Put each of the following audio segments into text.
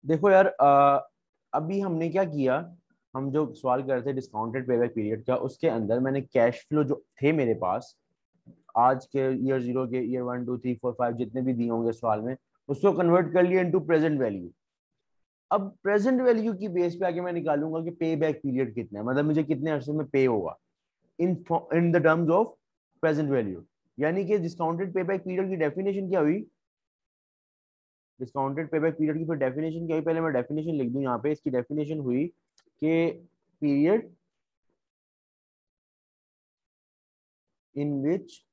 देखो यार, अभी हमने क्या किया, हम जो सवाल कर रहे थे डिस्काउंटेड पेबैक पीरियड का, उसके अंदर मैंने कैश फ्लो जो थे मेरे पास आज के ईयर जीरो के, ईयर 1 2 3 4 5 जितने भी दिए होंगे सवाल में, उसको कन्वर्ट कर लिया इनटू प्रेजेंट वैल्यू। अब प्रेजेंट वैल्यू की बेस पे आके मैं निकालूंगा कि पे बैक पीरियड कितना है, मतलब मुझे कितने अरसे में पे होगा in in the terms of present value. यानी कि डिस्काउंटेड पे बैक पीरियड की डेफिनेशन क्या हुई, डिस्काउंटेड पे बैक पीरियड की फिर डेफिनेशन क्या हुई, पहले मैं डेफिनेशन लिख दूं यहाँ पे। इसकी डेफिनेशन हुई कि period in which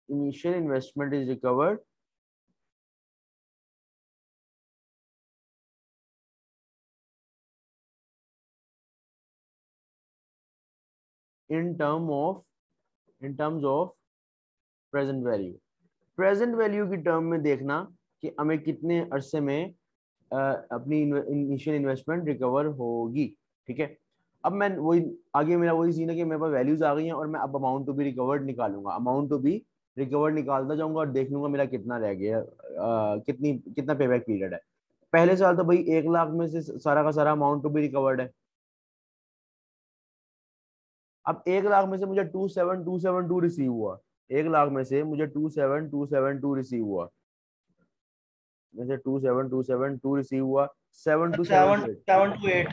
initial investment is recovered in in terms of present value. Present value की टर्म में देखना कि हमें कितने अरसे में अपनी इनिशियल इन्वेस्टमेंट रिकवर होगी। ठीक है, अब मैं वही, आगे मेरा वही सीन है कि मेरे पास वैल्यूज आ गई हैं और मैं अब अमाउंट टू बी रिकवर्ड निकालूंगा, अमाउंट टू बी रिकवर्ड निकालता जाऊंगा और देख लूंगा मेरा कितना रह गया, कितना पेबैक पीरियड है। पहले साल तो भाई 1 लाख में से सारा का सारा अमाउंट टू बी रिकवर्ड है। अब 1 लाख में से मुझे 27272 रिसीव हुआ, 1 लाख में से मुझे 27272 रिसीव हुआ, में से 27272 रिसीव हुआ, seven two seven seven two eight seven two eight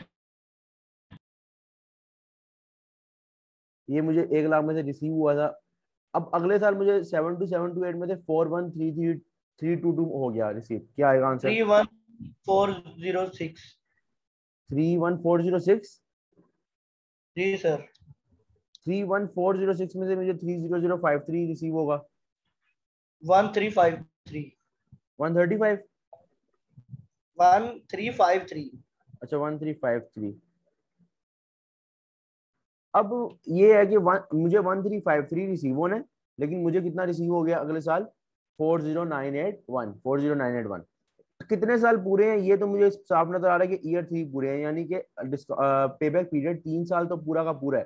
ये मुझे 1 लाख में से रिसीव हुआ था। अब अगले साल मुझे 72728 में से 4133322 हो गया रिसीव, क्या आएगा आंसर? 31406। 31406। जी सर। 31406 में से मुझे 30053 रिसीव होगा। 1353। 135। 1353। अच्छा 1353। अब ये है कि मुझे 1353 रिसीव होना है, लेकिन मुझे कितना रिसीव हो गया अगले साल? 40981। कितने साल पूरे हैं ये तो मुझे साफ नजर आ रहा है कि ईयर 3 पूरे हैं, यानी कि पेबैक पीरियड 3 साल तो पूरा का पूरा है,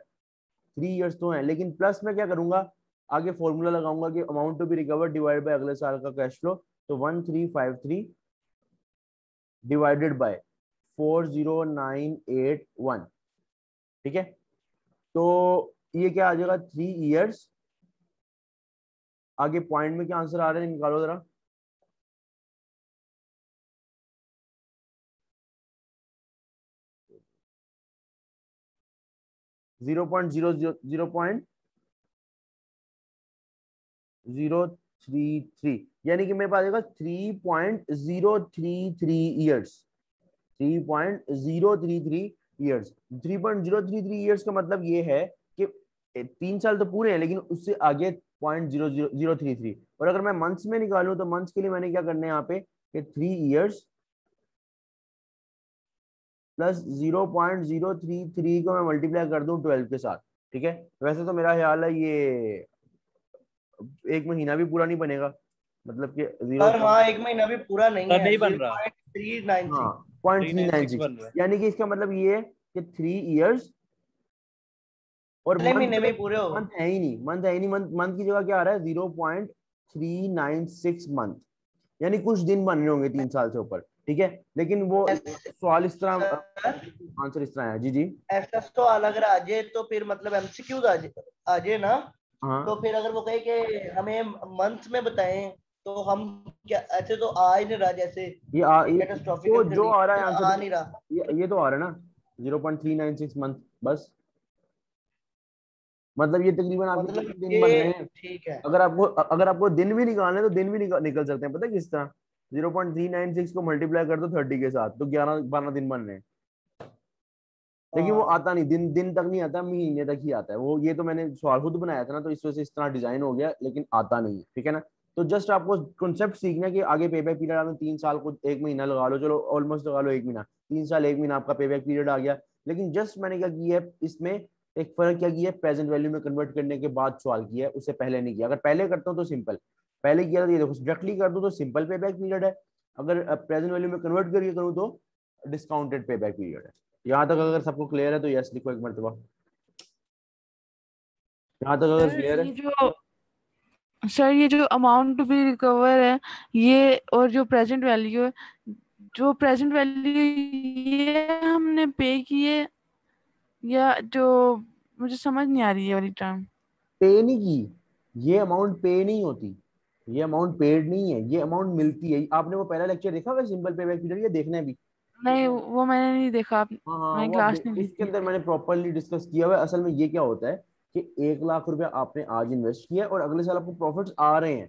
3 इयर्स तो है। लेकिन प्लस मैं क्या करूंगा, आगे फॉर्मूला लगाऊंगा कि amount to be recover divide by अगले साल का कैश फ्लो। तो 1353 डिवाइडेड बाय 40981। ठीक है, तो ये क्या आ जाएगा, 3 इयर्स। आगे पॉइंट में क्या आंसर आ रहा है निकालो जरा। 0.033, यानी कि मेरे पास आएगा 3.033 ईयर्स। 3.033 ईयर्स। 3.033 ईयर्स का मतलब ये है कि 3 साल तो पूरे हैं, लेकिन उससे आगे 0.00033। और अगर मैं मंथ्स में निकालूं तो मंथ्स के लिए मैंने क्या करना है यहाँ पे कि 3 इयर्स प्लस 0.033 को मैं मल्टीप्लाई कर दूं 12 के साथ। ठीक है, वैसे तो मेरा ख्याल है ये एक महीना भी पूरा नहीं बनेगा, मतलब कि जीरो सर हाँ, एक महीना भी पूरा नहीं सर है। नहीं बन जीरो रहा। पॉइंट थ्री नाइन हाँ सिक्स 396 0.396, बन रहा है। यानी कि इसका मतलब ये है कि 3 इयर्स और अगले मंथ महीने पे में तो ही पूरे हो। मंथ है ही नहीं, मंथ है ही नहीं, मंथ मंथ की जगह क्या आ रहा है 0.396 मंथ, यानी कुछ दिन बन रहे होंगे 3 साल से ऊपर। ठीक है, लेकिन वो सवाल इस तरह, सर आंसर इस तरह है। जी जी। ऐसा तो अलग आ जाए तो फिर मतलब एमसीक्यूज आ जाए ना। तो हाँ फिर अगर वो कहे कि हमें मंथ में बताएं, तो हम क्या ऐसे तो आ ही नहीं रहा, जैसे कि ये कैटास्ट्रोफिक जो आ रहा है कंडीशन आंसर, आ नहीं रहा। ये तो आ रहा है ना, 0.396 मंथ बस। मतलब ये तकरीबन आपके मतलब कितने दिन बन रहे ये हैं? ठीक है। अगर आपको दिन भी निकालना है तो दिन भी निकल सकते हैं, पता है किस तरह? 0.396 को मल्टीप्लाई कर दो 30 के साथ तो 11 12 दिन बन रहे हैं। लेकिन वो हाँ आता नहीं, दिन दिन तक नहीं आता, महीने तक ही आता है वो। ये तो मैंने सवाल खुद बनाया था ना, तो इस वजह से इस तरह डिजाइन हो गया, लेकिन आता नहीं है। ठीक है ना, तो जस्ट आपको कॉन्सेप्ट सीखना है कि आगे पे बैक पीरियड आपने 3 साल को 1 महीना लगा लो, चलो ऑलमोस्ट लगा लो 1 महीना, 3 साल 1 महीना आपका पे बैक पीरियड आ गया। लेकिन जस्ट मैंने क्या किया है इसमें, एक फर्क क्या किया है, प्रेजेंट वैल्यू में कन्वर्ट करने के बाद सवाल किया है, उससे पहले नहीं किया। अगर पहले करता हूँ तो सिंपल, पहले किया तो ये देखो डायरेक्टली कर दो तो सिंपल पे बैक पीरियड है, अगर प्रेजेंट वैल्यू में कन्वर्ट करके करूँ तो डिस्काउंटेड पे बैक पीरियड है। यहाँ तक अगर सबको क्लियर है तो यस लिखो एक मरतबा। यहाँ तक अगर सर क्लियर है। ये जो सर ये जो अमाउंट टू बी रिकवर है ये, और जो प्रेजेंट वैल्यू है, जो प्रेजेंट वैल्यू ये हमने पे किए, या जो, मुझे समझ नहीं आ रही है वाली टर्म। पे नहीं की, ये अमाउंट पे नहीं होती, ये अमाउंट पेड नहीं है, ये अमाउंट मिलती है। आपने वो पहला लेक्चर देखा हुआ सिंपल पे बैक पीरियड, ये देखना है भी। नहीं वो मैंने नहीं देखा हाँ हाँ, मैंने वो क्लास नहीं ली उसके थी। अंदर मैंने प्रॉपरली डिस्कस किया हुआ है। असल में ये क्या होता है कि 1 लाख रुपया आपने आज इन्वेस्ट किया और अगले साल आपको प्रॉफिट्स आ रहे हैं।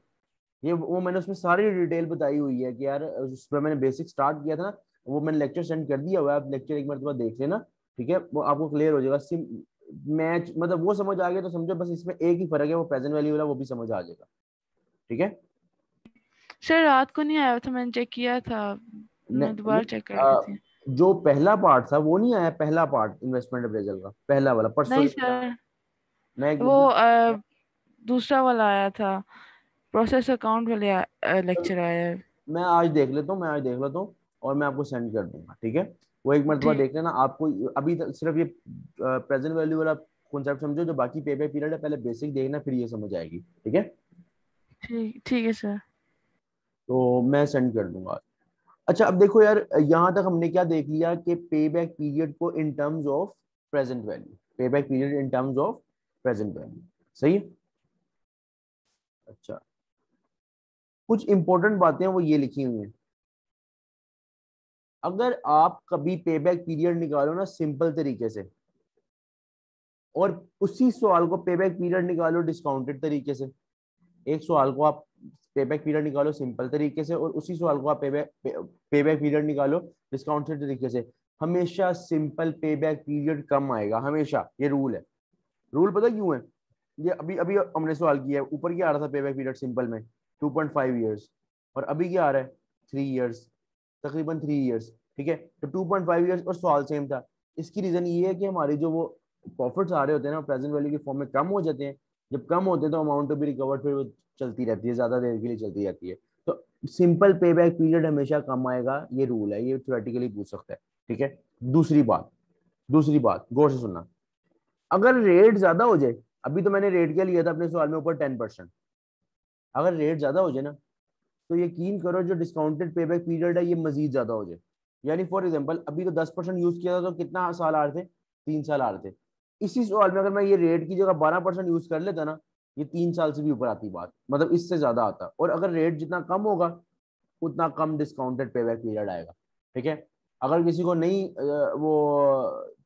ये वो मैंने उसमें सारी डिटेल बताई हुई है कि यार उस पर मैंने बेसिक स्टार्ट किया था ना, वो मैंने लेक्चर सेंड कर दिया हुआ है, आप लेक्चर एक मरतबा देख लेना। ठीक है, वो आपको क्लियर हो जाएगा। सिम मैच मतलब वो समझ आ गया तो समझो, बस इसमें एक ही फर्क है, वो प्रेजेंट वैल्यू वाला वो भी समझ आ जाएगा। ठीक है। सर रात को नहीं आया था, मैंने चेक किया था, मैं दोबारा चेक कर रही थी। जो पहला पार्ट था वो नहीं आया, पहला पार्ट इन्वेस्टमेंट अप्रेजल का पहला वाला परसों नहीं ही आया। सर, मैं एक वो दूसरा वाला आया था, प्रोसेस अकाउंट वाले लेक्चर आया है। मैं आज देख लेता हूँ, मैं आज देख लेता हूँ और मैं आपको सेंड कर दूंगा। ठीक है, वो एक मरतबा ठीक देख लेना आपको। अभी तक सिर्फ ये प्रेजेंट वैल्यू वाला कॉन्सेप्ट समझो, जो बाकी पे बैक पीरियड है पहले बेसिक देखना, फिर ये समझ आएगी। ठीक है, ठीक ठीक है सर। तो मैं सेंड कर दूंगा। अच्छा, अब देखो यार, यहाँ तक हमने क्या देख लिया कि पे बैक पीरियड को in terms of present value, payback period in terms of present value. सही है। अच्छा, कुछ इंपॉर्टेंट बातें हैं वो ये लिखी हुई हैं। अगर आप कभी पे बैक पीरियड निकालो ना सिंपल तरीके से, और उसी सवाल को पे बैक पीरियड निकालो डिस्काउंटेड तरीके से, एक सवाल को आप पे बैक पीरियड निकालो सिंपल तरीके से और उसी सवाल को आप पे बैक पीरियड निकालो डिस्काउंटेड तरीके से, हमेशा सिंपल पे बैक पीरियड कम आएगा, हमेशा। ये रूल है। रूल पता क्यों है? ये अभी अभी हमने सवाल किया है, ऊपर क्या आ रहा था पे बैक पीरियड सिंपल में 2.5 ईयर्स, और अभी क्या आ रहा है 3 ईयर्स, तकरीबन 3 ईयर्स। ठीक है, तो 2.5 ईयर्स और सवाल सेम था। इसकी रीजन ये है कि हमारे जो वो प्रॉफिट्स आ रहे होते हैं ना प्रेजेंट वैल्यू के फॉर्म में कम हो जाते हैं। जब कम होते हैं तो अमाउंट टू बी रिकवर्ड फिर वो चलती रहती है, ज्यादा देर के लिए चलती रहती है। तो सिंपल पे बैक पीरियड हमेशा कम आएगा, ये रूल है, ये थ्योरेटिकली पूछ सकता है। ठीक है। दूसरी बात गौर से सुनना, अगर रेट ज्यादा हो जाए, अभी तो मैंने रेट क्या लिया था अपने सवाल में ऊपर 10%, अगर रेट ज्यादा हो जाए ना तो यकीन करो जो डिस्काउंटेड पे बैक पीरियड है ये मजीद ज्यादा हो जाए। यानी फॉर एग्जांपल अभी तो 10% यूज किया था तो कितना साल आ रहे थे, 3 साल आ रहे थे। इसी सवाल में अगर मैं ये रेट की जगह 12% यूज कर लेता ना, ये 3 साल से भी ऊपर आती बात, मतलब इससे ज्यादा आता। और अगर रेट जितना कम होगा उतना कम डिस्काउंटेड पे बैक पीरियड आएगा। ठीक है। अगर किसी को नहीं वो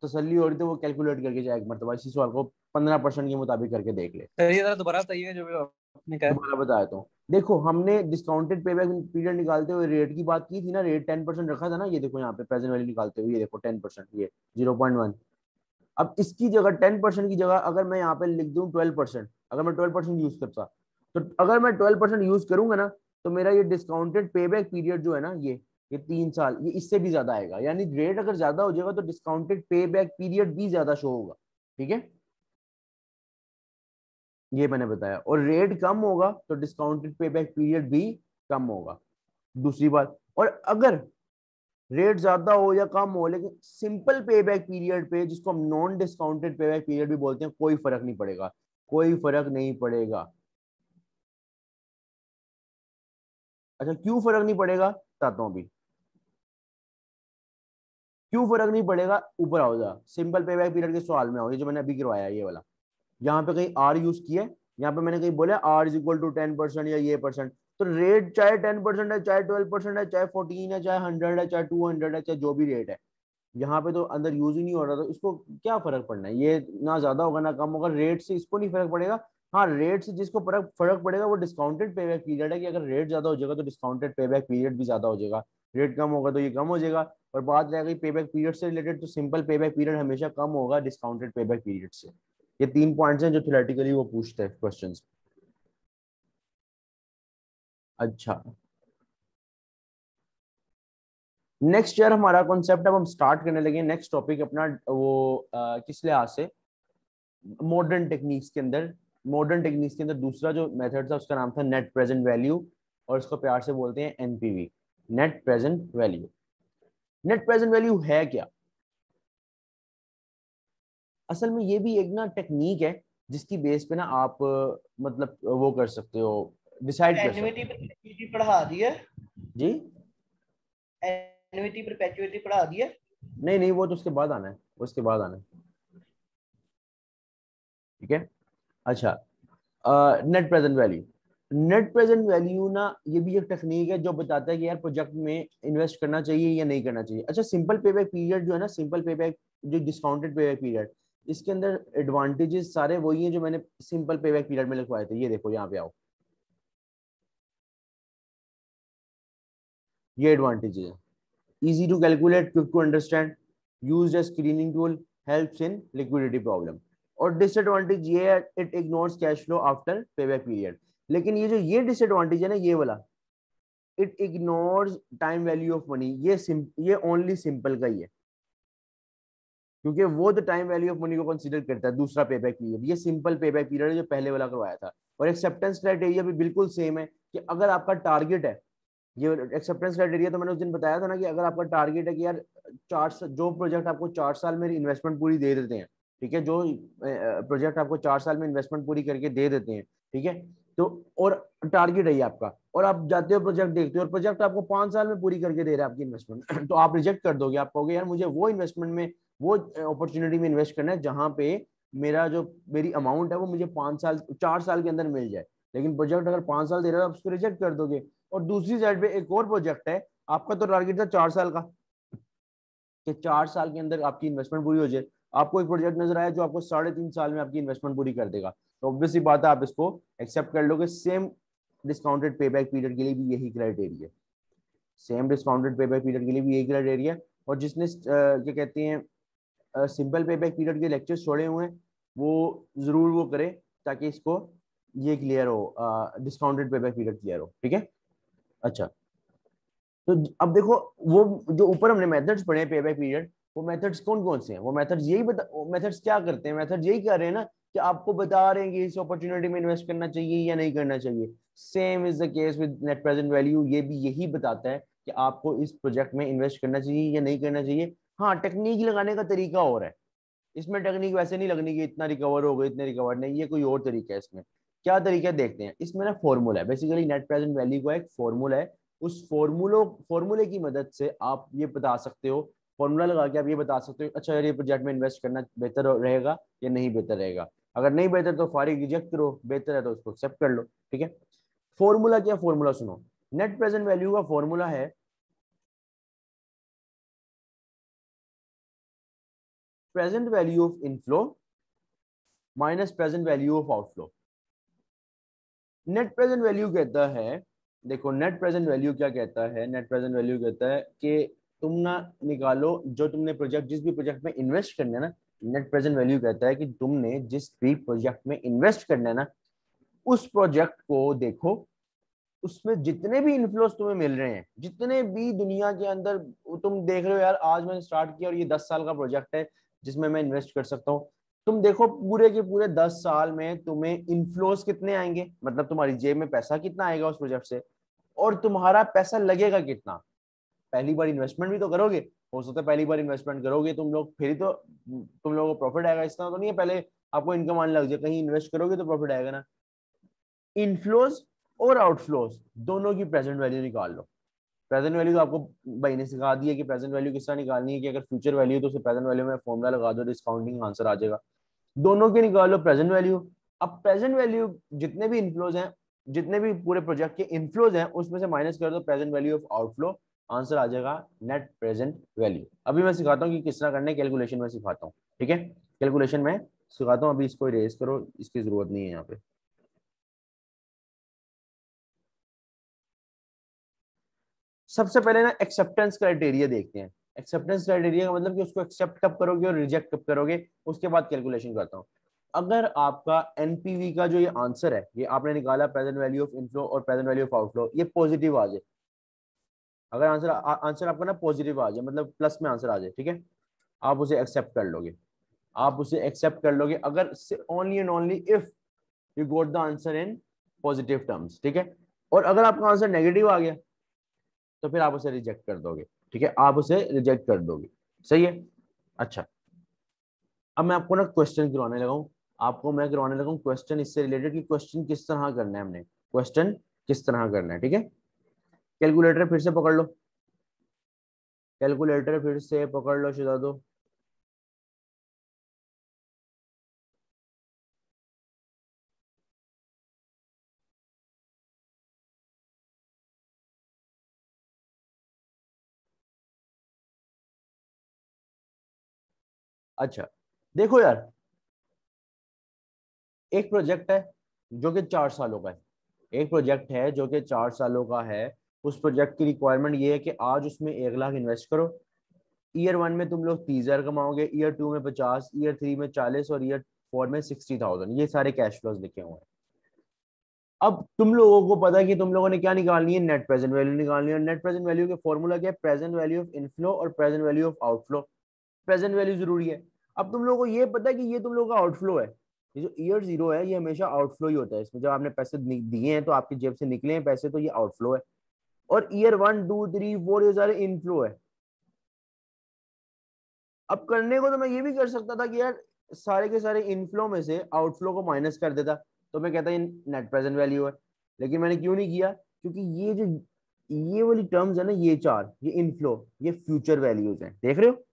तसल्ली हो रही तो वो कैलकुलेट करके जाए एक मरतबा इसी सवाल को 15% के मुताबिक करके देख ले। सर ये जरा दोबारा बताइए जो भी आपने कहा है। दोबारा बता देता हूँ। देखो, हमने डिस्काउंटेड पे बैक पीरियड निकालते हुए रेट की बात की थी ना, रेट 10% रखा था ना, ये देखो यहाँ पे प्रेजेंट वैल्यू निकालते हुए ये देखो 10%, ये 0.1। अब इसकी जगह 10% की जगह अगर मैं यहाँ पे लिख दूं 12%, अगर मैं 12% यूज करता, तो अगर मैं 12% यूज करूंगा ना तो मेरा ये डिस्काउंटेड पे बैक पीरियड जो है ना, ये 3 साल, ये इससे भी ज्यादा आएगा। यानी रेट अगर ज्यादा हो जाएगा तो डिस्काउंटेड पे बैक पीरियड भी ज्यादा शो होगा। ठीक है, ये मैंने बताया। और रेट कम होगा तो डिस्काउंटेड पे बैक पीरियड भी कम होगा। दूसरी बात, और अगर रेट ज्यादा हो या कम हो लेकिन सिंपल पे बैक पीरियड पे, जिसको हम non discounted pay back period भी बोलते हैं, कोई फर्क नहीं पड़ेगा, कोई फर्क नहीं पड़ेगा। अच्छा, क्यों फर्क नहीं पड़ेगा बताता हूँ अभी। क्यों फर्क नहीं पड़ेगा, ऊपर आओ जा, सिंपल पे बैक पीरियड के सवाल में आओ, ये जो मैंने अभी करवाया ये वाला, यहाँ पे कहीं आर यूज किया है, यहाँ पे मैंने कहीं बोला आर इज इक्वल टू 10% या ये परसेंट। तो रेट चाहे 10% है, चाहे 12% है, चाहे 14 है, चाहे 100 है, चाहे 200 है, चाहे जो भी रेट है, यहाँ पे तो अंदर यूज ही नहीं हो रहा, तो इसको क्या फर्क पड़ना है, ये ना ज्यादा होगा ना कम होगा, रेट से इसको नहीं फर्क पड़ेगा। हाँ, रेट से जिसको फर्क फर्क पड़ेगा वो डिस्काउंटेड पे बैक पीरियड है, कि अगर रेट ज्यादा हो जाएगा तो डिस्काउंटेड पे बैक पीरियड भी ज्यादा हो जाएगा, रेट कम होगा तो ये कम हो जाएगा। और बात रह गई पे बैक पीरियड से रिलेटेड, तो सिंपल पे बैक पीरियड हमेशा कम होगा डिस्काउंटेड पे बैक पीरियड से। ये 3 पॉइंट्स हैं जो थ्योरेटिकली वो पूछते हैं क्वेश्चन। अच्छा, नेक्स्ट ईयर हमारा कॉन्सेप्ट, अब हम स्टार्ट करने लगे नेक्स्ट टॉपिक अपना, वो किस लिहाज से मॉडर्न टेक्निक्स के अंदर। मॉडर्न टेक्निक्स के अंदर दूसरा जो मेथड था उसका नाम था नेट प्रेजेंट वैल्यू, और इसको प्यार से बोलते हैं NPV, net present value. Net present value है क्या? असल में ये भी एक ना टेक्निक है जिसकी बेस पे ना आप मतलब वो कर सकते हो, डिसाइड कर सकते एन्युटी हो। परपेचुइटी पढ़ा दी है, जी एन्युटी परपेचुइटी पढ़ा दी है। नहीं नहीं, वो तो उसके बाद आना है, उसके बाद आना है। ठीक है। अच्छा, net present value. Net present value ना ये भी एक टेक्निक है जो बताता है कि यार प्रोजेक्ट में इन्वेस्ट करना चाहिए या नहीं करना चाहिए। अच्छा, सिंपल पेबैक पीरियड जो है ना, सिंपल पेबैक जो डिस्काउंटेड पेबैक पीरियड, इसके अंदर एडवांटेजेस सारे वही हैं जो मैंने सिंपल पेबैक पीरियड में लिखवाए थे। ये देखो यहाँ पे आओ, ये एडवांटेजेस है। easy to calculate, quick to understand, used as screening tool, helps in liquidity problem। और डिसएडवांटेज ये है, it ignores cash flow after payback period. लेकिन ये जो ये डिसएडवांटेज है ना, ये वाला, it ignores time value of money, ये ओनली सिंपल का ही है, क्योंकि वो तो टाइम वैल्यू ऑफ मनी को कंसीडर करता है दूसरा पेबैक पीरियड। ये सिंपल पेबैक पीरियड है जो पहले वाला करवाया था। और एक्सेप्टेंस क्राइटेरिया भी बिल्कुल सेम है कि अगर आपका टारगेट है, ये एक्सेप्टेंस क्राइटेरिया तो मैंने उस दिन बताया था ना कि अगर आपका टारगेट है कि यार जो प्रोजेक्ट आपको 4 साल में इन्वेस्टमेंट पूरी दे देते हैं, ठीक है, जो प्रोजेक्ट आपको 4 साल में इन्वेस्टमेंट पूरी करके दे देते हैं, ठीक है, तो और टारगेट है ये आपका, और आप जाते हो प्रोजेक्ट देखते हो और प्रोजेक्ट आपको 5 साल में पूरी करके दे रहा है आपकी इन्वेस्टमेंट तो आप रिजेक्ट कर दोगे। आप कहोगे यार मुझे वो इन्वेस्टमेंट में, वो अपॉर्चुनिटी में इन्वेस्ट करना है जहां पे मेरी अमाउंट है वो मुझे 5 साल 4 साल के अंदर मिल जाए। लेकिन प्रोजेक्ट अगर 5 साल दे रहा है आप उसको रिजेक्ट कर दोगे। और दूसरी साइड पे एक और प्रोजेक्ट है, आपका तो टारगेट था 4 साल का, कि 4 साल के अंदर आपकी इन्वेस्टमेंट पूरी हो जाए। आपको एक प्रोजेक्ट नजर आया जो आपको 3.5 साल में आपकी इन्वेस्टमेंट पूरी कर देगा, तो ऑब्वियसली बात है आप इसको एक्सेप्ट कर लोगे। सेम डिस्काउंटेड पेबैक पीरियड के लिए भी यही criteria, same discounted payback period के लिए भी यही क्राइटेरिया। और जिसने क्या कहते हैं सिंपल पेबैक पीरियड के लेक्चर्स छोड़े हुए हैं वो जरूर वो करे, ताकि इसको ये क्लियर हो, डिस्काउंटेड पेबैक पीरियड क्लियर हो। ठीक है। अच्छा, तो अब देखो, वो जो ऊपर हमने मेथड्स पढ़े हैं पेबैक पीरियड, वो मेथड्स कौन कौन से हैं? वो मेथड्स यही मेथड्स क्या करते हैं? मेथड्स यही कर रहे हैं ना कि आपको बता रहे हैं कि इस अपॉर्चुनिटी में इन्वेस्ट करना चाहिए या नहीं करना चाहिए। Same is the case with net present value, ये भी यही बताता है कि आपको इस प्रोजेक्ट में इन्वेस्ट करना चाहिए या नहीं करना चाहिए। हाँ, टेक्निक लगाने का तरीका और है, इसमें टेक्निक वैसे नहीं लगनी कि इतना रिकवर हो गया इतने रिकवर नहीं, ये कोई और तरीका है। इसमें क्या तरीका देखते हैं, इसमें ना फॉर्मूला है, बेसिकली नेट प्रेजेंट वैल्यू का एक फॉर्मूला है। उस फॉर्मूले की मदद से आप ये बता सकते हो, फॉर्मूला लगा के आप ये बता सकते हो अच्छा यार ये प्रोजेक्ट में इन्वेस्ट करना बेहतर रहेगा या नहीं बेहतर रहेगा। अगर नहीं बेहतर तो फारिग रिजेक्ट करो, बेहतर है तो उसको एक्सेप्ट कर लो। ठीक है। फॉर्मूला क्या? फॉर्मूला सुनो, नेट प्रेजेंट वैल्यू का फॉर्मूला है present value of inflow minus present value of outflow. Net present value कहता है, देखो नेट प्रेजेंट वैल्यू क्या कहता है, नेट प्रेजेंट वैल्यू कहता है कि तुम ना निकालो जो तुमने प्रोजेक्ट, जिस भी प्रोजेक्ट में इन्वेस्ट करना है ना, नेट प्रेजेंट वैल्यू कहता है कि तुमने जिस भी प्रोजेक्ट में इन्वेस्ट करना है ना, उस प्रोजेक्ट को देखो, उसमें जितने भी इन्फ्लोस तुम्हें मिल रहे हैं, जितने भी दुनिया के अंदर तुम देख रहे हो यार आज मैंने स्टार्ट किया और ये 10 साल का प्रोजेक्ट है जिसमें मैं इन्वेस्ट कर सकता हूँ, तुम देखो पूरे के पूरे 10 साल में तुम्हें इन्फ्लोस कितने आएंगे, मतलब तुम्हारी जेब में पैसा कितना आएगा उस प्रोजेक्ट से, और तुम्हारा पैसा लगेगा कितना। पहली बार इन्वेस्टमेंट भी तो करोगे, हो सकता है पहली बार इन्वेस्टमेंट करोगे तुम लोग, फिर ही तो तुम लोगों को प्रॉफिट आएगा। इस तरह तो नहीं है पहले आपको इनकम आने लग जाए, कहीं इन्वेस्ट करोगे तो प्रॉफिट आएगा ना। इनफ्लोज और आउटफ्लोज दोनों की प्रेजेंट वैल्यू निकाल लो। प्रेजेंट वैल्यू तो आपको भाई ने सिखा दी है कि प्रेजेंट वैल्यू किस तरह निकालनी है, कि अगर फ्यूचर वैल्यू तो उसे प्रेजेंट वैल्यू में फॉर्मुला लगा दो, डिस्काउंटिंग आंसर आ जाएगा। दोनों की निकाल लो प्रेजेंट वैल्यू। अब प्रेजेंट वैल्यू जितने भी इनफ्लोज हैं, जितने भी पूरे प्रोजेक्ट के इनफ्लोज हैं उसमें से माइनस कर दो present value of outflow, answer आ जाएगा नेट प्रेजेंट वैल्यू। अभी मैं सिखाता हूँ कि किस तरह करना है, कैलकुलेशन में सिखाता हूँ। ठीक है, कैलकुलेशन में सिखाता हूँ, अभी इसको इरेज करो, इसकी जरूरत नहीं है यहाँ पे। सबसे पहले ना एक्सेप्टेंस क्राइटेरिया देखते हैं। एक्सेप्टेंस क्राइटेरिया का मतलब कि उसको एक्सेप्ट कब करोगे और रिजेक्ट कब करोगे, उसके बाद कैलकुलेशन करता हूँ। अगर आपका एनपीवी का जो ये आंसर है, ये आपने निकाला प्रेजेंट वैल्यू ऑफ इनफ्लो और प्रेजेंट वैल्यू ऑफ आउटफ्लो, ये पॉजिटिव आ जाए, अगर आंसर आंसर आपका ना पॉजिटिव आ जाए, मतलब प्लस में आंसर आ जाए, ठीक है, आप उसे एक्सेप्ट कर लोगे। आप उसे एक्सेप्ट कर लोगे अगर only and only if you got the answer in positive terms. ठीक है। और अगर आपका आंसर नेगेटिव आ गया तो फिर आप उसे रिजेक्ट कर दोगे। ठीक है, आप उसे रिजेक्ट कर दोगे। सही है। अच्छा, अब मैं आपको ना क्वेश्चन करवाने लगा हूँ, आपको मैं करवाने लगा हूँ क्वेश्चन इससे रिलेटेड कि क्वेश्चन किस तरह करना है, हमने क्वेश्चन किस तरह करना है। ठीक है, कैलकुलेटर फिर से पकड़ लो, कैलकुलेटर फिर से पकड़ लो शिदादो। अच्छा देखो यार, एक प्रोजेक्ट है जो कि 4 सालों का है, एक प्रोजेक्ट है जो कि 4 सालों का है। उस प्रोजेक्ट की रिक्वायरमेंट ये है कि आज उसमें 1 लाख इन्वेस्ट करो। ईयर 1 में तुम लोग 30,000 कमाओगे, ईयर 2 में 50, ईयर 3 में 40 और ईयर 4 में 60,000। ये सारे कैश फ्लोज लिखे हुए हैं। अब तुम लोगों को पता है कि तुम लोगों ने क्या निकालनी है, नेट प्रेजेंट वैल्यू निकालनी है। नेट प्रेजेंट वैल्यू के फॉर्मूला क्या है, प्रेजेंट वैल्यू ऑफ इनफ्लो और present value of outflow. Present value जरूरी है। अब तुम लोगों को ये पता है कि ये तुम लोगों का आउटफ्लो है, ये जो ईयर 0 है ये हमेशा आउटफ्लो ही होता है। इसमें जब आपने पैसे दिए हैं तो आपकी जेब से निकले हैं पैसे, तो ये आउटफ्लो है। और ईयर 1 2 3 4 ये सारे इनफ्लो है। अब करने को तो मैं ये भी कर सकता था कि यार सारे के सारे इनफ्लो में से आउटफ्लो को माइनस कर देता, तो मैं कहता ये नेट प्रेजेंट वैल्यू है। लेकिन मैंने क्यों नहीं किया, क्योंकि ये जो ये वाली टर्म्स है ना, ये चार, ये इनफ्लो, ये फ्यूचर वैल्यूज हैं, देख रहे हो,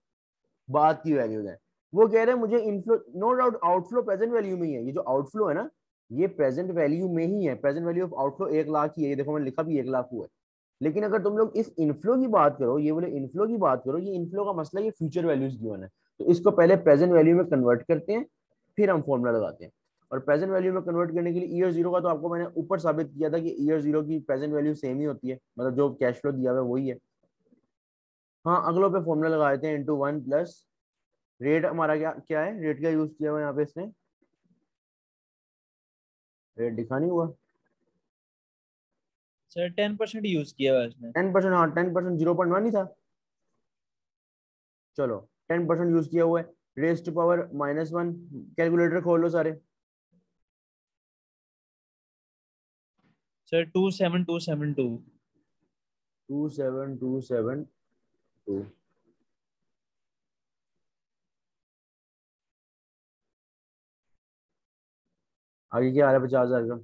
बाद की वैल्यूज हैं। वो कह रहे हैं मुझे inflow, no doubt outflow present value में ही है। ये जो आउटफ्लो है ना, ये प्रेजेंट वैल्यू में ही है। Present value of outflow 1 lakh ही है, ये देखो मैंने लिखा भी 1 लाख हुआ है। लेकिन अगर तुम लोग इस इनफ्लो की बात करो, ये वाले इनफ्लो की बात करो, ये इनफ्लो का मसला ये फ्यूचर वैल्यूज गिवन है। तो इसको पहले प्रेजेंट वैल्यू में कन्वर्ट करते हैं, फिर हम फॉर्मूला लगाते हैं। और प्रेजेंट वैल्यू में कन्वर्ट करने के लिए ईयर 0 का तो आपको मैंने ऊपर साबित किया था कि ईयर 0 की प्रेजेंट वैल्यू सेम ही होती है, मतलब जो कैश फ्लो दिया हुआ है वही है। हाँ, अगलों पे फॉर्मूला लगा देते हैं, इंटू 1 प्लस रेट। हमारा क्या क्या है, रेट का यूज किया हुआ है यहाँ पे इसने, रेट दिखा नहीं हुआ। सर 10% यूज किया हुआ है इसने। 10%, हाँ 10%, 0.1 ही था। चलो 10% यूज किया हुआ है, रेज टू पावर -1। कैलकुलेटर खोल लो सारे। सर 27272। 27272। आगे क्या आ रहा है, 50,000 का?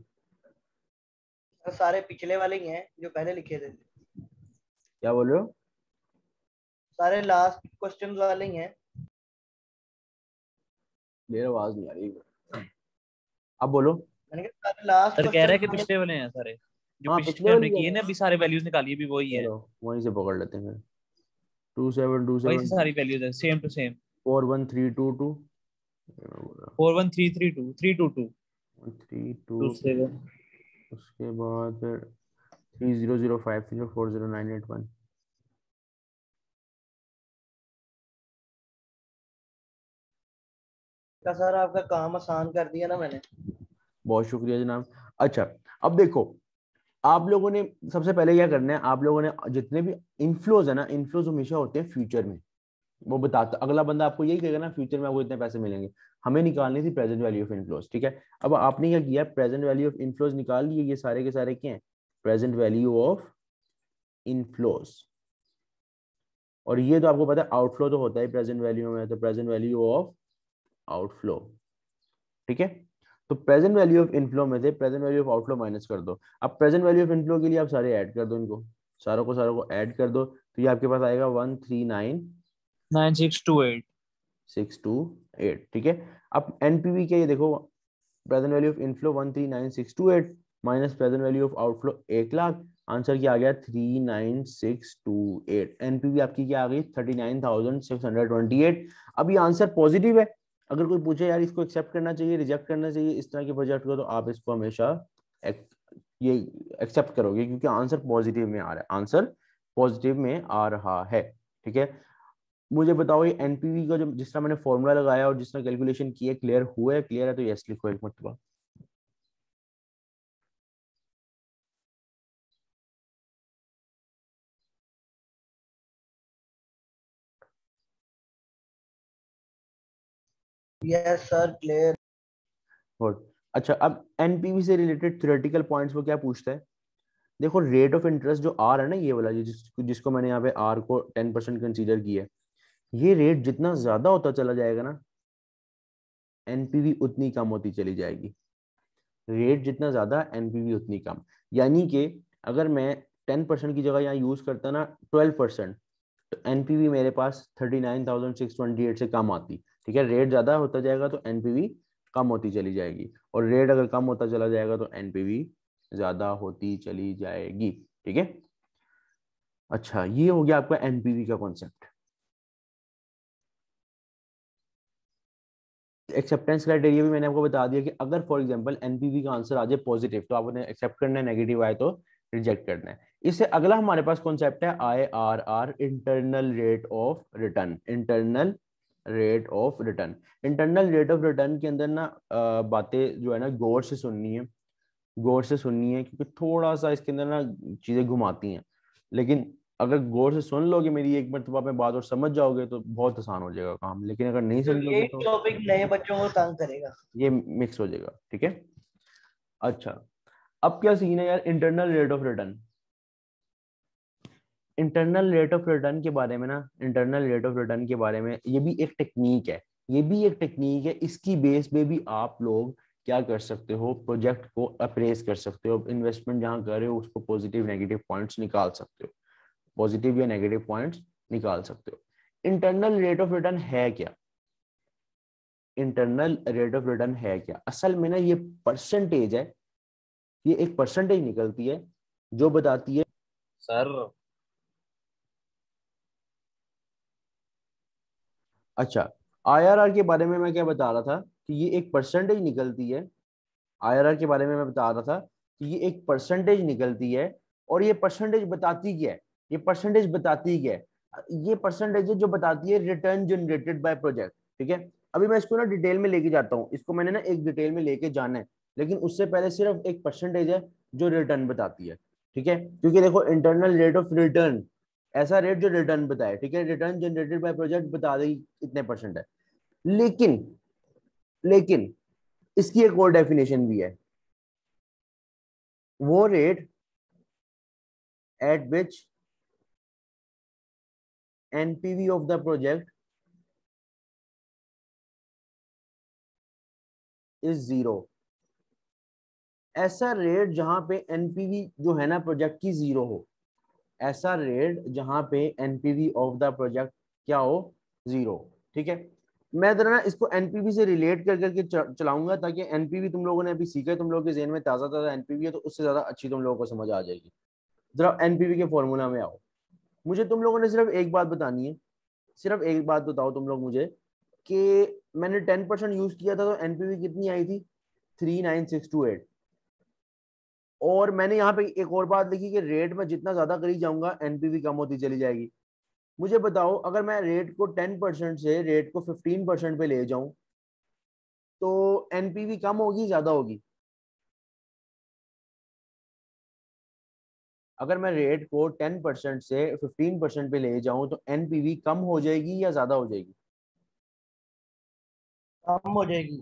सारे पिछले वाले ही हैं जो पहले लिखे थे, क्या बोल रहे हो? सारे लास्ट क्वेश्चन वाले ही हैं। मेरी आवाज नहीं आ रही, अब बोलो। मैंने कहा सारे लास्ट सर कह रहा है कि क्वेश्चन। पिछले वाले हैं सारे, जो हाँ पिछले पिछले हमने वाली है। किए ना, अभी सारे वैल्यूज निकाली अभी वही है। चलो वहीं से पकड़ लेते हैं फिर। टू सेवन टू वही से सेवन सारी वैल्यूज है, same to same. 41322। 413322 three two, 322 उसके बाद फिर 3005340981। का सर आपका काम आसान कर दिया ना मैंने। बहुत शुक्रिया जनाब। अच्छा अब देखो, आप लोगों ने सबसे पहले क्या करना है, आप लोगों ने जितने भी इनफ्लोज है ना, इनफ्लोज हमेशा होते हैं फ्यूचर में। वो बताता, अगला बंदा आपको यही कहेगा ना फ्यूचर में आपको इतने पैसे मिलेंगे। हमें निकालनी थी प्रेजेंट वैल्यू ऑफ इनफ्लोज, ठीक है। अब आपने क्या किया, प्रेजेंट वैल्यू ऑफ इनफ्लोज निकाल लिए, ये सारे के सारे क्या हैं, प्रेजेंट वैल्यू ऑफ इनफ्लोज। और ये तो आपको पता है आउटफ्लो तो होता है प्रेजेंट वैल्यू में, तो प्रेजेंट वैल्यू ऑफ आउटफ्लो, ठीक है। तो प्रेजेंट वैल्यू ऑफ इनफ्लो में से present value of outflow minus कर दो। अब प्रेजेंट वैल्यू ऑफ इनफ्लो के लिए आप सारे ऐड कर दो, इनको सारों को ऐड कर दो, तो ये आपके पास आएगा 9628। 139,628, ठीक है। अब एनपीवी के ये देखो, present value of inflow 139,628 minus present value of outflow 1 lakh. Answer क्या आ गया, 39,628। एनपीवी आपकी क्या आ गई, 39,628। अब ये आंसर पॉजिटिव है। अगर कोई पूछे यार इसको एक्सेप्ट करना चाहिए, रिजेक्ट करना चाहिए इस तरह के प्रोजेक्ट को, तो आप इसको हमेशा ये एक्सेप्ट करोगे, क्योंकि आंसर पॉजिटिव में आ रहा है, आंसर पॉजिटिव में आ रहा है, ठीक है। मुझे बताओ ये एनपीवी का जो जिस तरह मैंने फॉर्मूला लगाया और जिस तरह कैलकुलेशन किए, क्लियर हुआ है? क्लियर है तो यस लिखो एक मरतबा। Yes sir clear. गुड। अच्छा अब एनपीवी से रिलेटेड थ्योरेटिकल पॉइंट्स वो क्या पूछता है, देखो रेट ऑफ इंटरेस्ट जो आर है ना, ये वाला जिसको मैंने यहाँ पे आर को 10% कंसीडर किया है, ये रेट जितना ज्यादा होता चला जाएगा ना, एनपीवी उतनी कम होती चली जाएगी। रेट जितना ज्यादा एनपीवी उतनी कम। यानी कि अगर मैं 10% की जगह यहाँ यूज करता ना 12%, तो एनपीवी मेरे पास 39,628 से कम आती। ठीक है, रेट ज्यादा होता जाएगा तो एनपीवी कम होती चली जाएगी, और रेट अगर कम होता चला जाएगा तो एनपीवी ज्यादा होती चली जाएगी। ठीक है, अच्छा ये हो गया आपका एनपीवी का कॉन्सेप्ट। एक्सेप्टेंस क्राइटेरिया भी मैंने आपको बता दिया कि अगर फॉर एग्जांपल एनपीवी का आंसर आ जाए पॉजिटिव तो आपने एक्सेप्ट करना है, नेगेटिव आए तो रिजेक्ट करना है। इससे अगला हमारे पास कॉन्सेप्ट है IRR, internal rate of return. Internal rate of return, internal rate of return के अंदर ना बातें जो है ना गौर से सुननी है, गौर से सुननी है, क्योंकि थोड़ा सा इसके अंदर ना चीजें घुमाती हैं। लेकिन अगर गौर से सुन लोगे मेरी एक मरतबा में बात और समझ जाओगे तो बहुत आसान हो जाएगा काम, लेकिन अगर नहीं तो समझोगे यही तो टॉपिक नए बच्चों को तंग करेगा, ये मिक्स हो जाएगा। ठीक है, अच्छा अब क्या सीन है यार internal rate of return. Internal rate of return के बारे में ना, इंटरनल रेट ऑफ रिटर्न के बारे में ये भी एक टेक्निक है, ये भी एक टेक्निक है। इसकी बेस पे भी आप लोग क्या कर सकते हो, प्रोजेक्ट को अप्रेस कर सकते हो, इन्वेस्टमेंट जहां कर रहे हो उसको पॉजिटिव नेगेटिव पॉइंट्स निकाल सकते हो, पॉजिटिव या नेगेटिव पॉइंट्स निकाल सकते हो। इंटरनल रेट ऑफ रिटर्न है क्या? इंटरनल रेट ऑफ रिटर्न है क्या? असल में ना ये परसेंटेज है, ये एक परसेंटेज निकलती है जो बताती है सर। अच्छा आईआरआर के बारे में मैं क्या बता रहा था कि ये एक परसेंटेज निकलती है। आईआरआर के बारे में मैं बता रहा था कि ये एक परसेंटेज निकलती है, और ये परसेंटेज बताती क्या है, ये परसेंटेज बताती क्या है? ये परसेंटेज है जो बताती है रिटर्न जनरेटेड बाय प्रोजेक्ट। ठीक है, अभी मैं इसको ना डिटेल में लेके जाता हूँ, इसको मैंने ना एक डिटेल में लेके जाना है, लेकिन उससे पहले सिर्फ एक परसेंटेज है जो रिटर्न बताती है। ठीक है, क्योंकि देखो इंटरनल रेट ऑफ रिटर्न ऐसा रेट जो रिटर्न बताए। ठीक है, रिटर्न जनरेटेड बाय प्रोजेक्ट बता देगी इतने परसेंट है, लेकिन लेकिन इसकी एक और डेफिनेशन भी है, वो rate at which NPV of the project is zero। ऐसा रेट जहां पे एनपीवी जो है ना प्रोजेक्ट की जीरो हो, ऐसा रेट जहां पे एनपीवी ऑफ द प्रोजेक्ट क्या हो, जीरो। ठीक है, मैं जरा ना इसको एनपीवी से रिलेट कर करके चलाऊंगा ताकि एनपीवी तुम लोगों ने अभी सीखा है, तुम लोगों के ज़हन में ताज़ा ताज़ा एनपीवी है तो उससे ज्यादा अच्छी तुम लोगों को समझ आ जाएगी। जरा एनपीवी के फॉर्मूला में आओ, मुझे तुम लोगों ने सिर्फ एक बात बतानी है, सिर्फ एक बात बताओ तुम लोग मुझे कि मैंने 10% यूज किया था तो एनपीवी कितनी आई थी, 39628। और मैंने यहाँ पे एक और बात लिखी कि रेट में जितना ज्यादा करी जाऊंगा एनपीवी कम होती चली जाएगी। मुझे बताओ अगर मैं रेट को 10% से रेट को 15% पे ले जाऊं तो एनपीवी कम होगी ज्यादा होगी? अगर मैं रेट को 10% से 15% पे ले जाऊं तो एनपीवी कम हो जाएगी या ज्यादा हो जाएगी? कम हो जाएगी।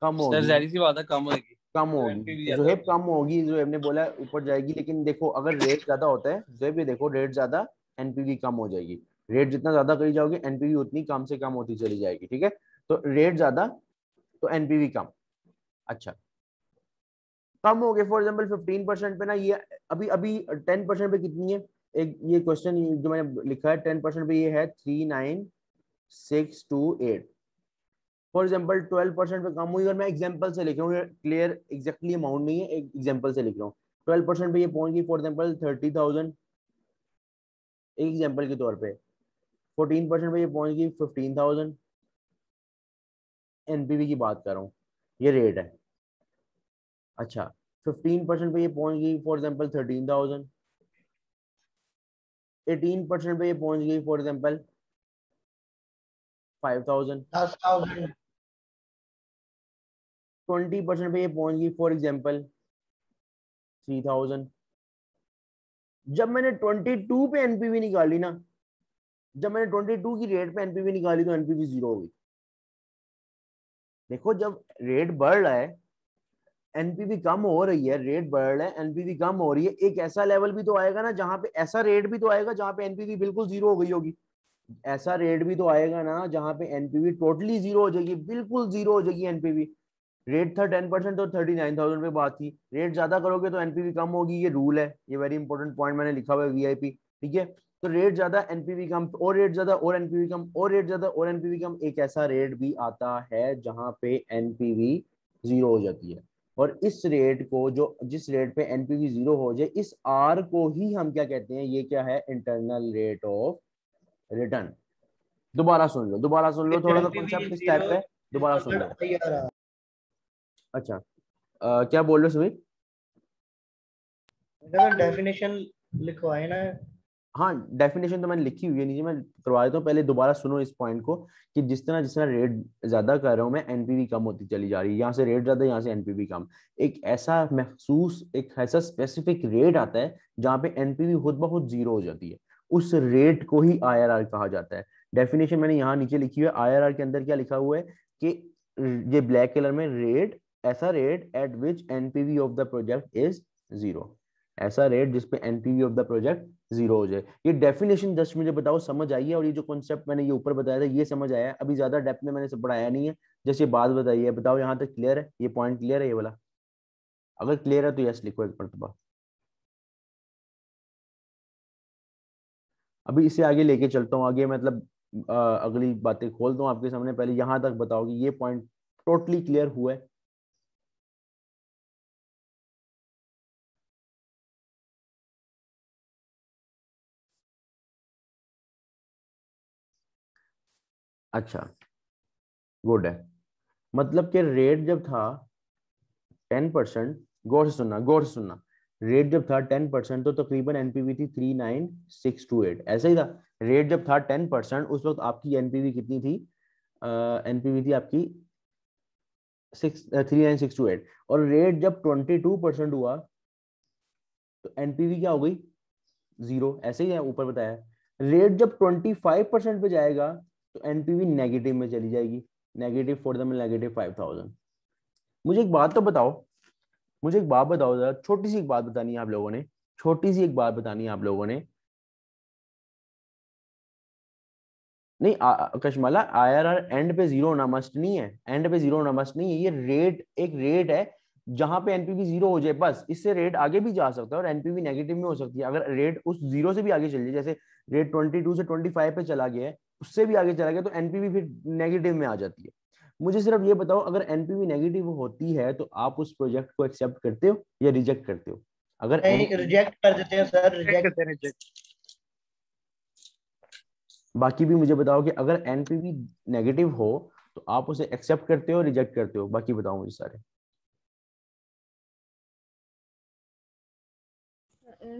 कम सर होगी। जाहिर सी बात है कम होगी। कम तो एनपीवी होगी, ज्यादा जोहेब होगी। कम होगी, जोहेब ने बोला ऊपर जाएगी, लेकिन देखो अगर रेट ज्यादा होता है जोहेब, ये देखो रेट ज्यादा एनपीवी कम हो जाएगी। रेट जितना ज्यादा करी जाओगे एनपीवी उतनी कम से कम होती चली जाएगी। ठीक है, तो रेट ज्यादा तो एनपीवी कम। अच्छा कम हो गए फॉर एग्जाम्पल 15% पे ना, ये अभी अभी 10% पे कितनी है, एक ये क्वेश्चन जो मैंने लिखा है 10% पे ये है 39628। फॉर एग्जाम्पल 12% पे कम हुई, और मैं एग्जाम्पल से लिख रहा हूँ, क्लियर एग्जैक्टली अमाउंट नहीं है, एक एग्जाम्पल से लिख रहा हूँ। 12% पे ये पहुंच गई फॉर एग्जाम्पल 30,000, एक एग्जाम्पल के तौर पे। 14% पे ये पहुंच गई 15,000, एनपीवी की बात कर रहा हूँ, ये रेट है। अच्छा 15% पे ये पहुंच गई फॉर एग्जाम्पल 13,000, 18% पे ये पहुंच गई फॉर एग्जाम्पल 5,000, 10,000। 20% पे ये पहुंच गई फॉर एग्जाम्पल 3,000। जब मैंने 22 पे एनपीवी निकाली ना, जब मैंने 22 की रेट पे एनपीवी निकाली तो एनपीवी जीरो हो गई। देखो जब रेट बढ़ रहा है एनपीवी कम हो रही है, रेट बढ़ रहा है एनपीवी कम हो रही है, एक ऐसा लेवल भी तो आएगा ना जहां पे, ऐसा रेट भी तो आएगा जहां पे एनपीवी बिल्कुल जीरो हो गई होगी। ऐसा रेट भी तो आएगा ना जहाँ पे एनपीवी टोटली जीरो हो जाएगी, बिल्कुल जीरो हो जाएगी एनपीवी। रेट था 10% तो 39,000 पे बात थी, रेट ज्यादा करोगे तो एनपीवी कम होगी, ये रूल है, ये वेरी इंपॉर्टेंट पॉइंट मैंने लिखा हुआ है वीआईपी, ठीक है। तो रेट ज्यादा एनपीवी कम, और रेट ज्यादा और एनपीवी कम, और रेट ज्यादा और एनपीवी कम, एक ऐसा रेट भी आता है जहां पे एनपीवी जीरो हो जाती है। और इस रेट को, जो जिस रेट पे एनपीवी जीरो हो जाए, इस आर को ही हम क्या कहते हैं, ये क्या है, इंटरनल रेट ऑफ रिटर्न। दोबारा सुन लो, दोबारा सुन लो, थोड़ा सा एनपीवी कॉन्सेप्ट इस टाइप जीरो का है, दोबारा सुन लो। आईआरआर। अच्छा, क्या बोल रहे हो सुमित? डेफिनेशन लिखवाए ना। हाँ, डेफिनेशन तो मैंने लिखी हुई है नीचे, मैं करवा देता हूँ, पहले दोबारा सुनो इस पॉइंट को, कि जिस तरह रेट ज्यादा कर रहा हूँ मैं, एनपीवी कम होती चली जा रही है, यहाँ से रेट ज्यादा, यहाँ से एनपीवी कम। एक ऐसा महसूस, एक ऐसा स्पेसिफिक रेट आता है जहाँ पे एनपीवी खुद ब खुद जीरो हो जाती है, उस रेट को ही आईआरआर कहा जाता है। डेफिनेशन मैंने यहाँ नीचे लिखी हुई है, आईआरआर के अंदर क्या लिखा हुआ है कि ये ब्लैक कलर में, रेट, ऐसा rate at which NPV of the project is zero, ऐसा रेट जिसपे NPV of the project zero हो जाए। ये डेफिनेशन जस्ट मुझे बताओ समझ आई है, और ये जो कॉन्सेप्ट मैंने ये ऊपर बताया था ये समझ आया है? अभी ज्यादा डेप्थ में मैंने सब पढ़ाया नहीं है, जैसे बात बताई है, बताओ यहाँ तक क्लियर है, ये पॉइंट क्लियर है ये वाला? अगर क्लियर है तो यस लिखो एक मरतबा। अभी इसे आगे लेके चलता हूँ, आगे मतलब अगली बातें खोलता हूँ आपके सामने, पहले यहाँ तक बताओ कि ये पॉइंट टोटली क्लियर हुआ है? अच्छा, गुड है। मतलब कि रेट जब था 10%, गौर से सुनना, गौर से सुनना, रेट जब था 10% तो तकरीबन एनपीवी थी 39628, ऐसा ही था। रेट जब था 10% उस वक्त आपकी एनपीवी कितनी थी? एनपीवी थी आपकी 39628, और रेट जब 22% हुआ तो एनपीवी क्या हो गई? जीरो, ऐसे ही है ऊपर बताया। रेट जब 25% पे जाएगा तो एनपीवी नेगेटिव में चली जाएगी, नेगेटिव फॉर द नेगेटिव 5000। मुझे एक बात तो बताओ, मुझे एक बात बताओ जरा, छोटी सी एक बात बतानी है आप लोगों ने, छोटी सी एक बात बतानी है आप लोगों ने। नहीं कशमाला, आईआरआर एंड पे जीरो होना मस्ट नहीं है, एंड पे जीरो होना मस्ट नहीं है, ये रेट एक रेट है जहां पे एनपीवी जीरो हो जाए बस, इससे रेट आगे भी जा सकता है और एनपीवी नेगेटिव में हो सकती है। अगर रेट उस जीरो से भी आगे चल जाए, जैसे रेट 22 से 25 पे चला गया है, उससे भी आगे चला गया, तो एनपीवी फिर नेगेटिव में आ जाती है। मुझे सिर्फ ये बताओ, अगर एनपीवी नेगेटिव होती है तो आप उस प्रोजेक्ट को एक्सेप्ट करते हो या रिजेक्ट करते हो? अगर नहीं, रिजेक्ट कर देते हैं सर, रिजेक्ट। बाकी भी मुझे बताओ कि अगर एनपीवी नेगेटिव हो तो आप उसे एक्सेप्ट करते हो, रिजेक्ट करते हो? बाकी बताओ मुझे सारे।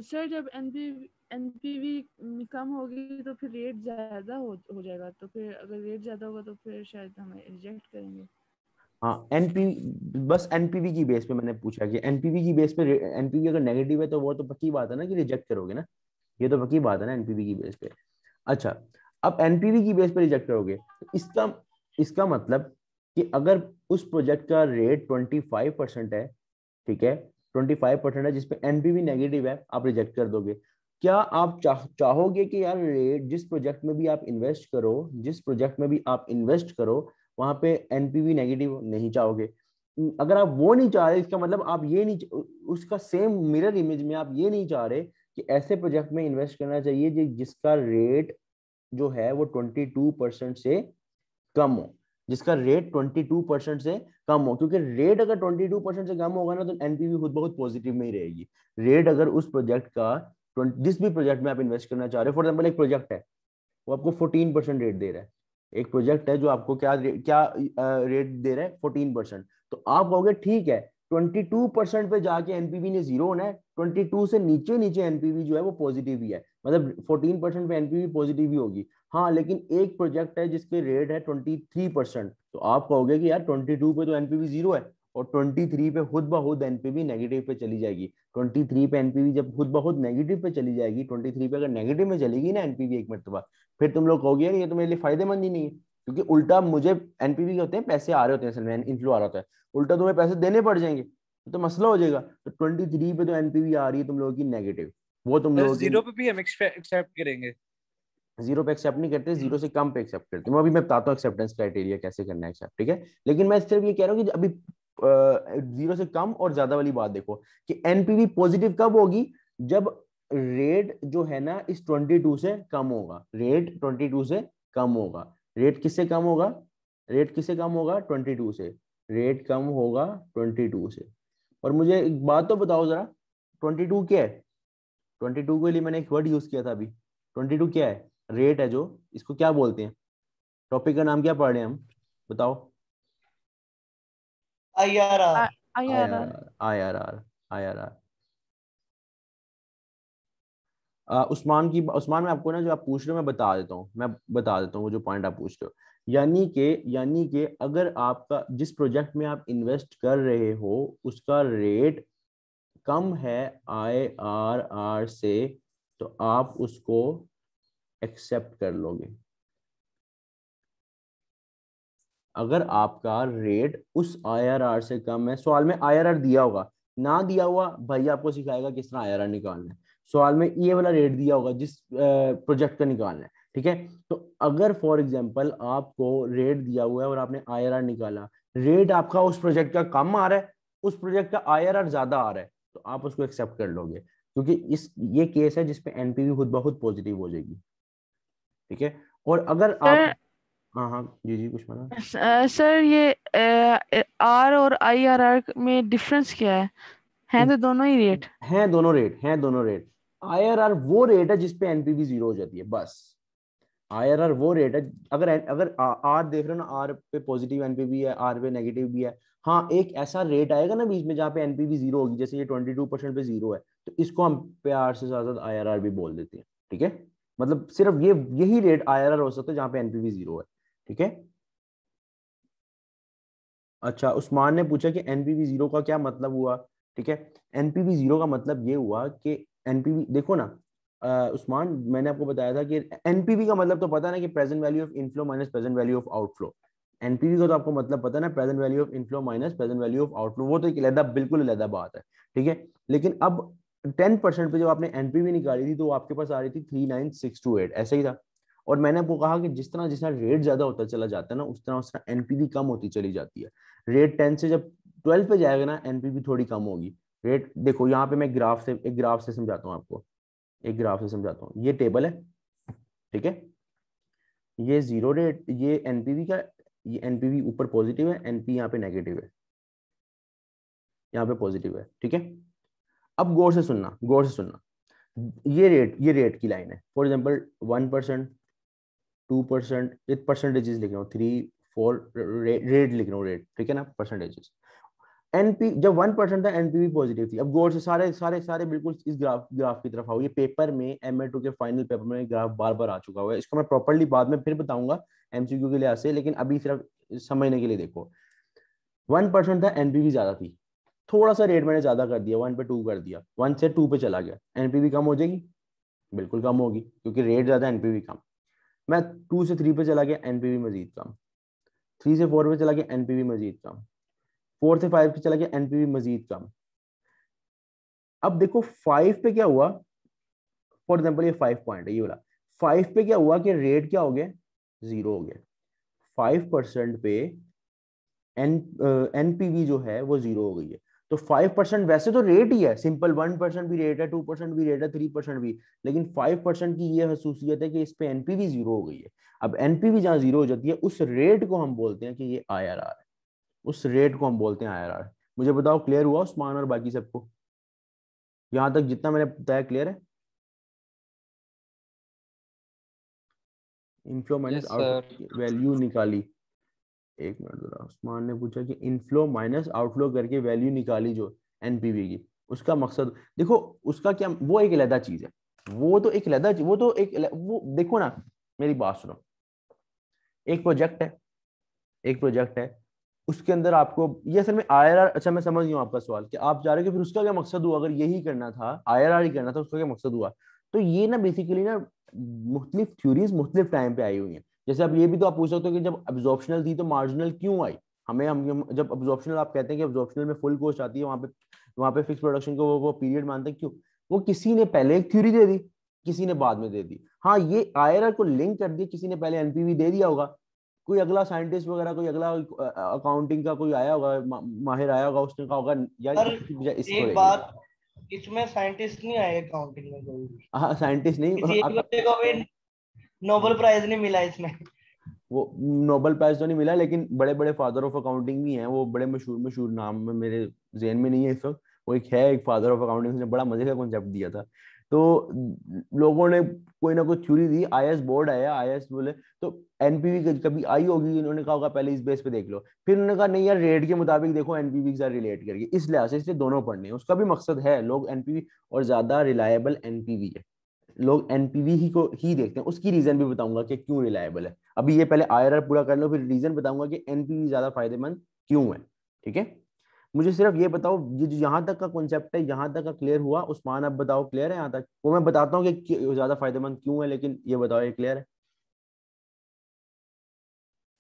सर जब एनपीवी कम होगी तो फिर रेट ज्यादा हो जाएगा, तो फिर अगर रेट ज्यादा होगा तो फिर शायद हमें रिजेक्ट करेंगे। हाँ, एनपीवी, बस एनपीवी की बेस पे मैंने पूछा कि एनपीवी की बेस पे, एनपीवी अगर नेगेटिव है तो वो तो पक्की बात है ना कि रिजेक्ट करोगे ना, ये तो पक्की बात है ना एनपीवी की बेस पे। अच्छा, अब एनपीवी की बेस पे रिजेक्ट करोगे तो इसका इसका मतलब कि अगर उस प्रोजेक्ट का रेट 25% है, ठीक है, 25% है जिसपे एनपीवी नेगेटिव है, आप रिजेक्ट कर दोगे? क्या आप चाहोगे कि यार रेट, जिस प्रोजेक्ट में भी आप इन्वेस्ट करो, जिस प्रोजेक्ट में भी आप इन्वेस्ट करो वहां पे एनपीवी नेगेटिव? नहीं चाहोगे। अगर आप वो नहीं चाह रहे, इसका मतलब आप ये नहीं, उसका सेम मिरर इमेज में आप ये नहीं चाह रहे कि ऐसे प्रोजेक्ट में इन्वेस्ट करना चाहिए जिसका रेट जो है वो 22% से कम हो, जिसका रेट 22% से कम हो, क्योंकि रेट अगर 22% से कम होगा ना तो एनपीवी खुद बहुत पॉजिटिव में ही रहेगी। रेट अगर उस प्रोजेक्ट का, जिस भी प्रोजेक्ट में आप इन्वेस्ट करना चाह रहे हो, फॉर एग्जाम्पल एक प्रोजेक्ट है वो आपको 14% रेट दे रहा है, एक प्रोजेक्ट है जो आपको क्या रेट दे रहा है, 14%, तो आप कहोगे ठीक है 22% पे जाके एनपीवी ने जीरो होना है, 22 से नीचे नीचे एनपीवी जो है वो पॉजिटिव ही है, मतलब 14% पे एनपीवी पॉजिटिव ही होगी। हाँ, लेकिन एक प्रोजेक्ट है जिसके रेट है 23%, तो आप कहोगे कि यार 22 पे तो एनपीवी जीरो है और 23 पे खुद ब खुद एनपीवी नेगेटिव पे चली जाएगी। 23 पे एनपीवी जब खुद ब खुद नेगेटिव पे चली जाएगी, 23 पे अगर नेगेटिव में चलेगी ना एनपीवी एक मरतबा, फिर तुम लोग कहोगे यार ये तो मेरे लिए फायदेमंद ही नहीं है, क्योंकि उल्टा मुझे एनपीवी के होते हैं, पैसे आ रहे होते हैं, असल में इनफ्लो आ रहा होता है, उल्टा तुम्हें पैसे देने पड़ जाएंगे, तो मसला हो जाएगा। तो 23 पे तो एनपीवी आ रही है तुम लोगों की नेगेटिव, वो तुम सर लोगों की, जीरो पे भी हम एक्सेप्ट करेंगे? जीरो पे एक्सेप्ट नहीं करते, जीरो से कम पे एक्सेप्ट करते। मैं अभी मैं बताता हूँ एक्सेप्टेंस क्राइटेरिया कैसे करना है एक्सेप्ट, ठीक है। लेकिन मैं सिर्फ ये कह रहा हूँ कि अभी जीरो से कम और ज्यादा वाली बात देखो कि एनपीवी पॉजिटिव कब होगी, जब रेट जो है ना इस 22 से कम होगा, रेट 22 से कम होगा। रेट किससे कम होगा, रेट किससे कम होगा, 22 से। रेट कम होगा 22 से। और मुझे एक बात तो बताओ जरा, 22 क्या है? 22 के लिए मैंने एक वर्ड यूज किया था अभी। 22 क्या है? रेट है जो, इसको क्या बोलते हैं? टॉपिक का नाम क्या पढ़ रहे हैं हम, बताओ? IRR। IRR। IRR। IRR। Usman, मैं आपको ना जो आप पूछ रहे हो मैं बता देता हूँ, मैं बता देता हूँ वो जो पॉइंट आप पूछ रहे हो। यानी कि अगर आपका जिस प्रोजेक्ट में आप इन्वेस्ट कर रहे हो उसका रेट कम है IRR से, तो आप उसको एक्सेप्ट कर लोगे। अगर आपका रेट उस IRR से कम है, सवाल में IRR दिया होगा, ना दिया हुआ भाई आपको सिखाएगा किस तरह IRR निकालना है। सवाल में ये वाला रेट दिया होगा जिस प्रोजेक्ट का निकालना है, ठीक है। तो अगर फॉर एग्जांपल आपको रेट दिया हुआ है और आपने IRR निकाला, रेट आपका उस प्रोजेक्ट का कम आ रहा है, उस प्रोजेक्ट का IRR ज्यादा आ रहा है, तो आप उसको एक्सेप्ट कर लोगे, क्योंकि ये केस है जिसपे एनपीवी खुद ब खुद पॉजिटिव हो जाएगी, ठीक है। और अगर आप, सर हाँ हाँ जी जी कुछ माना। सर ये R और IRR में डिफरेंस क्या है तो दोनों ही रेट? हैं दोनों रेट, हैं दोनों रेट। IRR वो रेट है जिसपे एनपीवी जीरो हो जाती है, बस। IRR वो रेट है, अगर अगर आर देख रहे हो ना, आर पे पॉजिटिव एनपीवी है, आर पे नेगेटिव भी है। हाँ, एक ऐसा रेट आएगा ना बीच में जहाँ पे एनपीवी जीरो होगी, जैसे ये 22% पे जीरो है, तो इसको हम प्यार से साथ साथ IRR भी बोल देते हैं, ठीक है। मतलब सिर्फ ये यही रेट IRR हो सकता है जहाँ पे एनपीवी जीरो है, ठीक है। अच्छा, उस्मान ने पूछा कि एनपीवी जीरो का क्या मतलब हुआ, ठीक है। एनपीवी जीरो का मतलब ये हुआ कि एनपीवी देखो ना, उस्मान मैंने आपको बताया था कि एनपीवी का मतलब तो पता है ना कि present value of inflow minus present value of outflow. NPV का तो आपको मतलब पता है ना, present value of inflow minus present value of outflow, वो तो एक अलग, बिल्कुल अलग बात है, ठीक है। लेकिन अब 10% पे जब आपने एनपीवी निकाली थी तो आपके पास आ रही थी 39628, ऐसा ही था। और मैंने आपको कहा कि जिस तरह रेट ज्यादा होता चला जाता है ना, उस तरह एनपीवी कम होती चली जाती है। रेट 10 से जब 12 पे जाएगा ना, एनपीवी थोड़ी कम होगी। रेट देखो यहाँ पे मैं एक ग्राफ से समझाता हूँ आपको, एक ग्राफ से समझाता हूँ। ये टेबल है, ठीक है। ये जीरो रेट, ये एनपीवी का, ये एनपीवी ऊपर पॉजिटिव है, एनपी यहाँ पे नेगेटिव है, यहाँ पे पॉजिटिव है, ठीक है। अब गौर से सुनना, गौर से सुनना। ये रेट की लाइन है। फॉर एग्जाम्पल 1%, 2%, ये परसेंटेजेस लिख रहा हूँ, 3, 4 रेट लिख रहा हूँ, रेट, ठीक है ना, परसेंटेजेस। एनपी जब 1% था, एनपीवी पॉजिटिव थी। अब गौर से सारे सारे सारे बिल्कुल इस ग्राफ की तरफ आओ। ये पेपर में MA2 के फाइनल पेपर में ग्राफ बार बार आ चुका हुआ है, इसको मैं प्रॉपर्ली बाद में फिर बताऊंगा MCQ के लिहाज से, लेकिन अभी सिर्फ समझने के लिए देखो। 1% था, एनपीवी ज्यादा थी, थोड़ा सा रेट मैंने ज्यादा कर दिया, 1 पे 2 कर दिया, 1 से 2 पे चला गया, एनपीवी कम हो जाएगी, बिल्कुल कम होगी, क्योंकि रेट ज्यादा एनपीवी कम। मैं 2 से 3 पे चला गया, एनपीवी मजीद कम। 3 से 4 पे चला गया, एनपीवी मजीद कम। 4 से 5 पे चला गया, एनपीवी मजीद कम। अब देखो 5 पे क्या हुआ, फॉर एग्जाम्पल ये 5 पॉइंट है, ये वाला 5 पे क्या हुआ कि रेट क्या हो गया, जीरो हो गया। 5% पे एन एनपीवी जो है वो जीरो हो गई है। तो 5% वैसे तो रेट ही है सिंपल, 1% भी रेट है, 2% भी रेट है, 3% भी, लेकिन 5% की ये खसूसियत है कि इस पे एनपीवी जीरो हो गई है। अब एनपीवी जहां जीरो हो जाती है, उस रेट को हम बोलते हैं कि ये IRR है, उस रेट को हम बोलते हैं IRR। मुझे बताओ क्लियर हुआ उस्मान और बाकी सबको? यहां तक जितना मैंने बताया क्लियर है? Inflow minus yes sir. Outflow value निकाली, एक मिनट जरा। उस्मान ने पूछा कि इनफ्लो माइनस आउटफ्लो करके वैल्यू निकाली जो एनपीवी की, उसका मकसद देखो, उसका क्या, वो एक अलग चीज है, वो तो एक अलग, वो तो एक वो देखो ना, मेरी बात सुनो। एक प्रोजेक्ट है, एक प्रोजेक्ट है, उसके अंदर आपको ये असल में IRR, अच्छा मैं समझ गया हूँ आपका सवाल कि आप जा रहे हो कि फिर उसका क्या मकसद हुआ, अगर यही करना था, IRR ही करना था, उसका क्या मकसद हुआ। तो ये ना बेसिकली ना मुख्तलिफ थ्योरीज मुख्तलिफ टाइम पे आई हुई हैं। जैसे अब ये भी तो आप पूछ सकते हो कि जब अब्जॉर्प्शनल थी तो मार्जिनल क्यों आई। हम जब अब्जॉर्प्शनल आप कहते हैं कि अब्जॉर्प्शनल में फुल कॉस्ट आती है, वहां पे फिक्स प्रोडक्शन को वो पीरियड मानते हैं, क्यों? वो किसी ने पहले एक थ्योरी दे दी, किसी ने बाद में दे दी। हाँ, ये आईआरआर को लिंक कर दिया, किसी ने पहले एनपीवी दे दिया होगा, कोई अगला साइंटिस्ट वगैरह, कोई अगला अकाउंटिंग का कोई आया होगा, माहिर आया होगा, उसने कहा होगा यार पर इसकी बजाय इसको एक ले। बात, इसमें साइंटिस्ट नहीं आए अकाउंटिंग में कोई भी, हाँ, साइंटिस्ट नहीं, किसी एक बंदे को भी नोबेल प्राइज नहीं मिला इसमें। वो नोबेल प्राइज तो नहीं मिला, लेकिन बड़े बड़े फादर ऑफ अकाउंटिंग भी हैं, वो बड़े मशहूर मशहूर नाम में मेरे जेहन में नहीं है इस वक्त। वो एक है, एक फादर ऑफ अकाउंटिंग, उसने बड़ा मजे का कॉन्सेप्ट दिया था। तो लोगों ने कोई ना कोई थ्योरी दी, आईएएस बोर्ड आया, आईएएस बोले तो एनपीवी कभी आई होगी, इन्होंने कहा होगा पहले इस बेस पे देख लो, फिर उन्होंने कहा नहीं यार रेट के मुताबिक देखो एनपीवी के साथ रिलेट करके, इस लिहाज से इसलिए दोनों पढ़ने हैं। उसका भी मकसद है, लोग एनपीवी और ज्यादा रिलायबल एनपीवी है, लोग एनपीवी ही को ही देखते हैं। उसकी रीजन भी बताऊंगा कि क्यों रिलायबल है। अभी ये पहले आईआरआर पूरा कर लो, फिर रीजन बताऊंगा कि एनपीवी ज्यादा फायदेमंद क्यों है। ठीक है, मुझे सिर्फ ये बताओ, ये जो यहाँ तक का कॉन्सेप्ट है यहाँ तक का क्लियर हुआ? उस्मान अब बताओ, क्लियर है यहाँ तक? वो मैं बताता हूँ कि ज्यादा फायदेमंद क्यों है, लेकिन ये बताओ ये क्लियर है?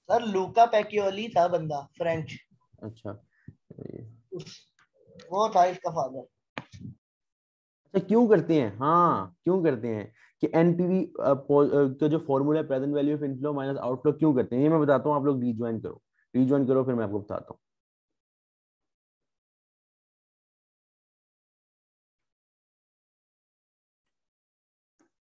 सर लूका पैकियोली था बंदा, फ्रेंच, अच्छा, वो था इसका फादर। अच्छा क्यों करते हैं, हाँ क्यों करते हैं कि एनपीवी का जो फॉर्मूला है, present value of inflow minus outflow, क्यों करते हैं ये मैं बताता हूँ, आप लोग रीज्वाइन करो, रीज्वाइन करो, फिर मैं आपको बताता हूँ।